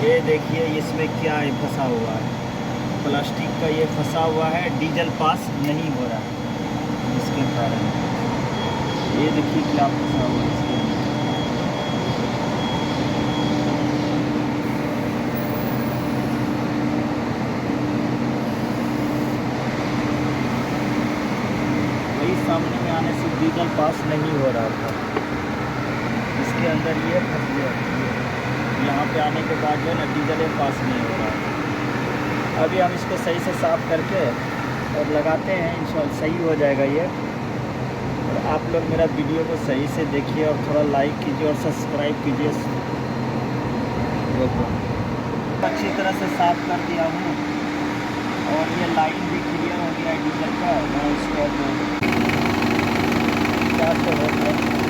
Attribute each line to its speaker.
Speaker 1: ये देखिए इसमें क्या है, फंसा हुआ है, प्लास्टिक का ये फंसा हुआ है, डीजल पास नहीं हो रहा है इसके कारण। ये देखिए क्या फंसा हुआ है इसके अंदर। वही सामने में आने से डीजल पास नहीं हो रहा था, इसके अंदर ये फंस गया। यहाँ पे आने के बाद जो है ना डीजल पास नहीं हो रहा है। अभी हम इसको सही से साफ़ करके और लगाते हैं, इंशाल्लाह सही हो जाएगा ये। और आप लोग मेरा वीडियो को सही से देखिए और थोड़ा लाइक कीजिए और सब्सक्राइब कीजिए। अच्छी तरह से साफ़ कर दिया हूँ और ये लाइन भी क्लियर हो गया है डीजल का। मैं इसको अब क्या हो गया